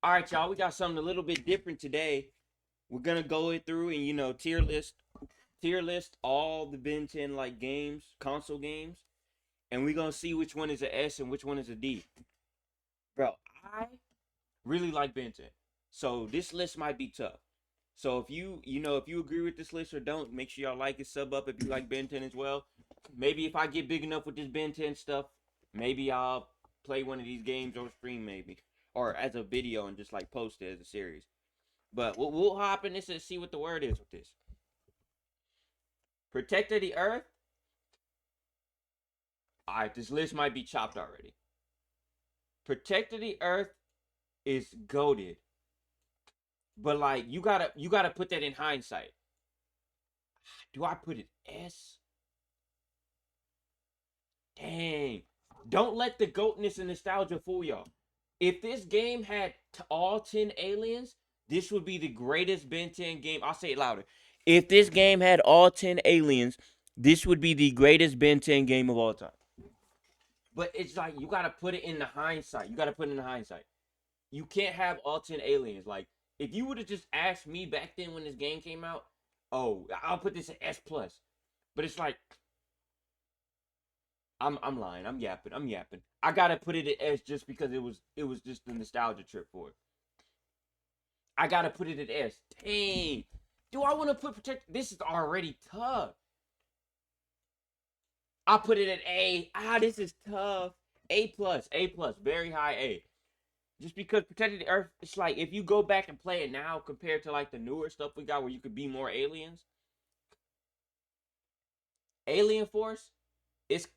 All right, y'all. We got something a little bit different today. We're gonna go it through and tier list all the Ben 10 like games, console games, and we're gonna see which one is a S and which one is a D. Bro, I really like Ben 10, so this list might be tough. So if you agree with this list or don't, make sure y'all like it, sub up if you like Ben 10 as well. Maybe if I get big enough with this Ben 10 stuff, maybe I'll play one of these games on stream, maybe, or as a video and just like post it as a series. But we'll hop in this and see what the word is with this. Protector of the Earth. All right, this list might be chopped already. Protector of the Earth is goaded, but like you gotta put that in hindsight. Do I put it S? Dang! Don't let the goatness and nostalgia fool y'all. If this game had all 10 aliens, this would be the greatest Ben 10 game. I'll say it louder. If this game had all 10 aliens, this would be the greatest Ben 10 game of all time. But it's like you gotta put it in the hindsight. You gotta put it in the hindsight. You can't have all 10 aliens. Like, if you would have just asked me back then when this game came out, oh, I'll put this in S plus. But it's like I'm lying. I'm yapping. I'm yapping. I gotta put it at S just because it was just the nostalgia trip for it. I gotta put it at S. Dang. Do I want to put protect? This is already tough. I'll put it at A. This is tough. A plus. A plus. Very high A. Just because protecting the Earth, it's like if you go back and play it now compared to like the newer stuff we got where you could be more aliens. Alien Force, it's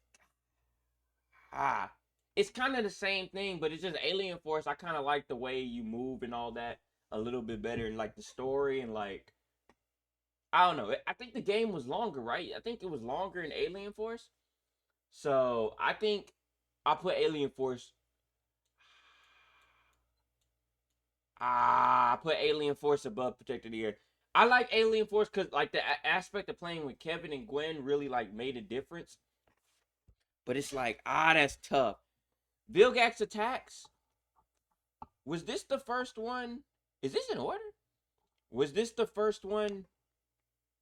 ah, it's kind of the same thing, but it's just Alien Force. I kind of like the way you move and all that a little bit better, and like the story and like I don't know. I think the game was longer, right? I think it was longer in Alien Force, so I think I put Alien Force. I put Alien Force above Protector the Earth. I like Alien Force because like the aspect of playing with Kevin and Gwen really like made a difference. But it's like that's tough. Vilgax Attacks. Was this the first one? Is this in order? Was this the first one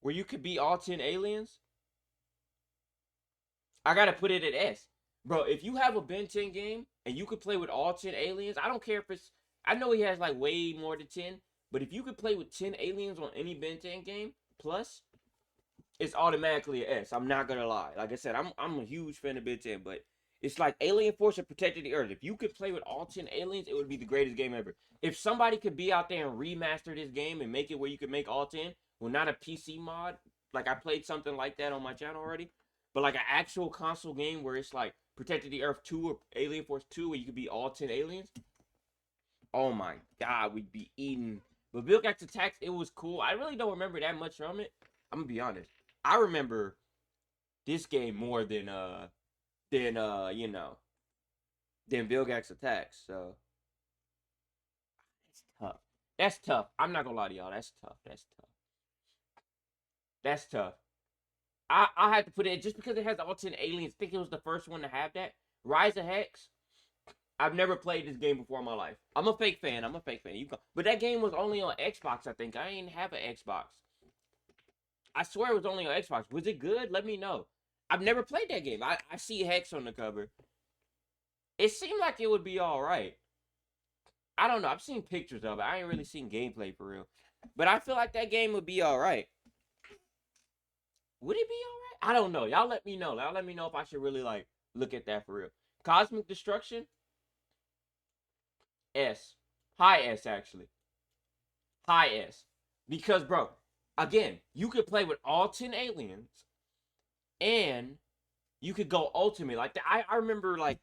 where you could be all 10 aliens? I gotta put it at S. Bro, if you have a Ben 10 game and you could play with all 10 aliens, I don't care if it's. I know he has like way more than 10, but if you could play with 10 aliens on any Ben 10 game, plus, it's automatically an S. I'm not gonna lie. Like I said, I'm a huge fan of Ben 10, but it's like Alien Force and Protected the Earth. If you could play with all 10 aliens, it would be the greatest game ever. If somebody could be out there and remaster this game and make it where you could make all 10, well, not a PC mod, like I played something like that on my channel already, but like an actual console game where it's like Protected the Earth 2 or Alien Force 2 where you could be all 10 aliens, oh my god, we'd be eating. But Bill Gates Attacks, it was cool. I really don't remember that much from it. I'm gonna be honest. I remember this game more than than Bill Gates Attacks. So that's tough. That's tough. I'm not gonna lie to y'all. That's tough. That's tough. That's tough. I had to put it just because it has all 10 aliens. I think it was the first one to have that. Rise of Hex. I've never played this game before in my life. I'm a fake fan. I'm a fake fan. But that game was only on Xbox, I think. I didn't have an Xbox. I swear it was only on Xbox. Was it good? Let me know. I've never played that game. I see Hex on the cover. It seemed like it would be alright. I don't know. I've seen pictures of it. I ain't really seen gameplay for real. But I feel like that game would be alright. Would it be alright? I don't know. Y'all let me know. Y'all let me know if I should really like look at that for real. Cosmic Destruction? S. High S, actually. High S. Because, bro, again, you could play with all 10 aliens and you could go ultimate. Like, I remember, like,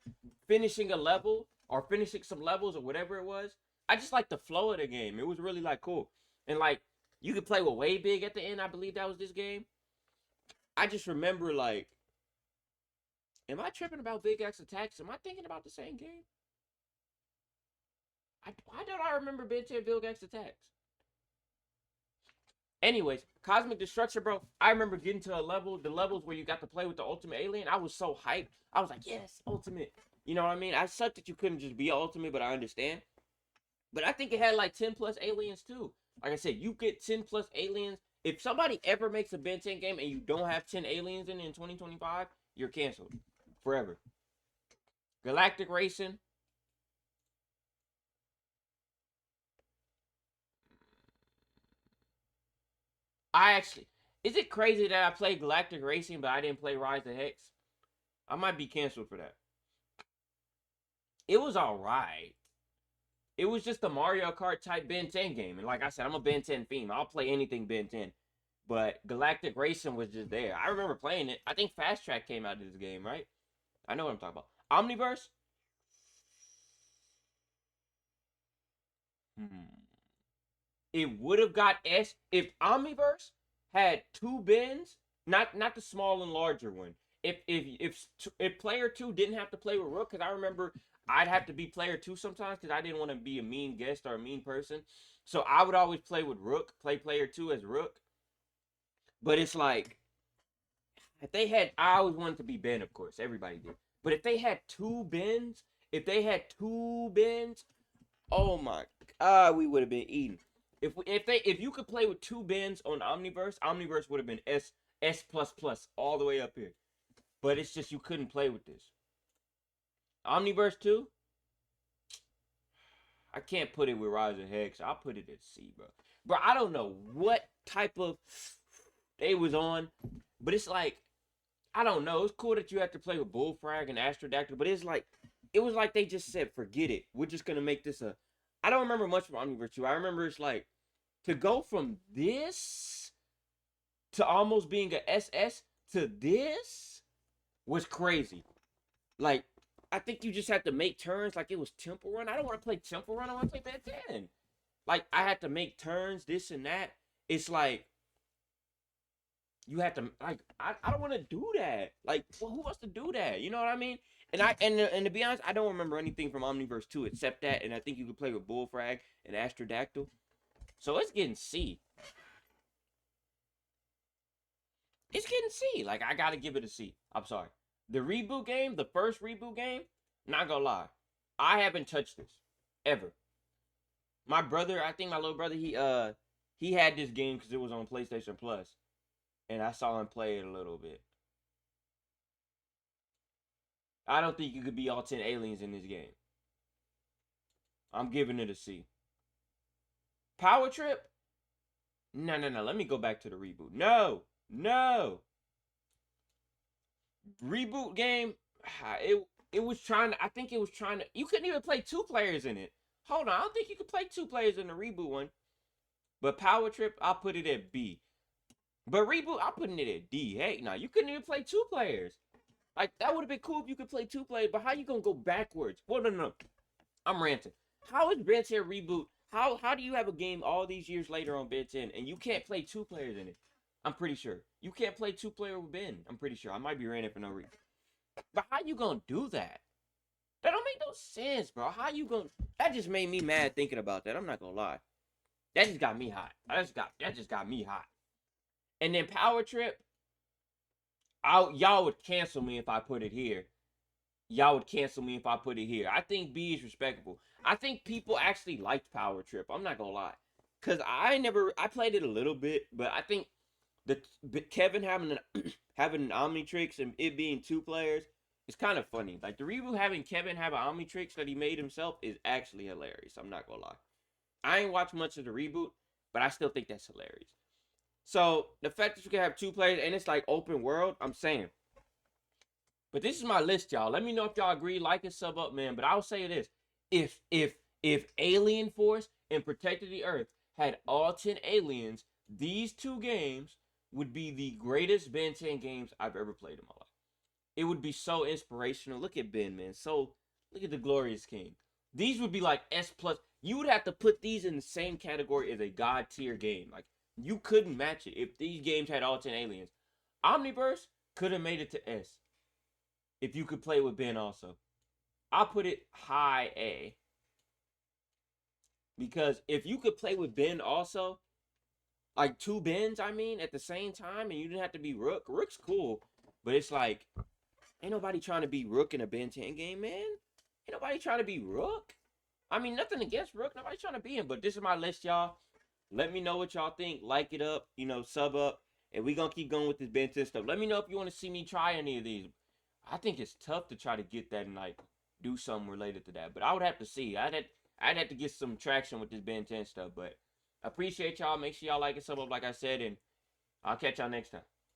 finishing a level or finishing some levels or whatever it was. I just like the flow of the game. It was really, like, cool. And, like, you could play with way big at the end. I believe that was this game. I just remember, like, am I tripping about Big X Attacks? Am I thinking about the same game? Why don't I remember Ben 10 Big X Attacks? Anyways, Cosmic Destruction, bro. I remember getting to the levels where you got to play with the Ultimate Alien. I was so hyped. I was like, yes, Ultimate. You know what I mean? I sucked that you couldn't just be Ultimate, but I understand. But I think it had like 10 plus aliens too. Like I said, you get 10 plus aliens. If somebody ever makes a Ben 10 game and you don't have 10 aliens in 2025, you're canceled forever. Galactic Racing. Is it crazy that I played Galactic Racing but I didn't play Rise of Hex? I might be canceled for that. It was alright. It was just a Mario Kart type Ben 10 game. And like I said, I'm a Ben 10 fiend. I'll play anything Ben 10. But Galactic Racing was just there. I remember playing it. I think Fast Track came out of this game, right? I know what I'm talking about. Omniverse? It would have got S if Omniverse had two bins, not the small and larger one. If player 2 didn't have to play with Rook, because I remember I'd have to be player 2 sometimes because I didn't want to be a mean guest or a mean person. So I would always play with Rook, play player 2 as Rook. But it's like, if they had, I always wanted to be Ben, of course. Everybody did. But if they had two bins, oh my God, we would have been eating. If you could play with two bins on Omniverse would have been S all the way up here. But it's just you couldn't play with this. Omniverse 2? I can't put it with Rise of Hex. I'll put it at C, bro. Bro, I don't know what type of they was on, but it's like, I don't know. It's cool that you have to play with Bullfrag and Astrodactyl, but it was like they just said, forget it. We're just gonna make this a. I don't remember much from Omniverse 2. I remember it's like, to go from this to almost being a SS to this was crazy. Like, I think you just had to make turns like it was Temple Run. I don't want to play Temple Run. I want to play Ben 10. Like, I had to make turns, this and that. It's like, you have to, like, I don't want to do that. Like, well, who wants to do that? You know what I mean? And to be honest, I don't remember anything from Omniverse 2 except that, and I think you could play with Bullfrag and Astrodactyl. So it's getting C. It's getting C. Like, I gotta give it a C. I'm sorry. The reboot game, the first reboot game, not gonna lie, I haven't touched this ever. My brother, I think my little brother, he had this game because it was on PlayStation Plus, and I saw him play it a little bit. I don't think you could be all 10 aliens in this game. I'm giving it a C. Power Trip? No. Let me go back to the reboot. No. Reboot game, it was trying to, I think it was trying to, you couldn't even play two players in it. Hold on, I don't think you could play two players in the reboot one. But Power Trip, I'll put it at B. But reboot, I'm putting it at D. Hey, now you couldn't even play two players. Like, that would have been cool if you could play two players, but how you gonna go backwards? Well, no. I'm ranting. How is Ben 10 reboot? How do you have a game all these years later on Ben 10 and you can't play two players in it? I'm pretty sure. You can't play two player with Ben. I'm pretty sure. I might be ranting for no reason. But how you gonna do that? That don't make no sense, bro. How you gonna? That just made me mad thinking about that. I'm not gonna lie. That just got me hot. That just got me hot. And then Power Trip, y'all would cancel me if I put it here. Y'all would cancel me if I put it here. I think B is respectable. I think people actually liked Power Trip. I'm not gonna lie, cause I played it a little bit, but I think Kevin having an Omnitrix and it being two players is kind of funny. Like, the reboot having Kevin have an Omnitrix that he made himself is actually hilarious. I'm not gonna lie. I ain't watched much of the reboot, but I still think that's hilarious. So the fact that you can have two players and it's like open world, I'm saying. But this is my list, y'all. Let me know if y'all agree, like and sub up, man. But I'll say this: if Alien Force and Protected the Earth had all 10 aliens, these two games would be the greatest Ben 10 games I've ever played in my life. It would be so inspirational. Look at Ben, man. Look at the Glorious King. These would be like S+. You would have to put these in the same category as a God tier game. Like, you couldn't match it if these games had all 10 aliens. Omniverse could have made it to S. If you could play with Ben also. I'll put it high A. Because if you could play with Ben also, like two Bens, I mean, at the same time, and you didn't have to be Rook. Rook's cool, but it's like, ain't nobody trying to be Rook in a Ben 10 game, man. Ain't nobody trying to be Rook. I mean, nothing against Rook. Nobody's trying to be him, but this is my list, y'all. Let me know what y'all think. Like it up, you know, sub up, and we gonna keep going with this Ben 10 stuff. Let me know if you want to see me try any of these. I think it's tough to try to get that and like do something related to that, but I would have to see. I'd have to get some traction with this Ben 10 stuff. But I appreciate y'all. Make sure y'all like and sub up, like I said, and I'll catch y'all next time.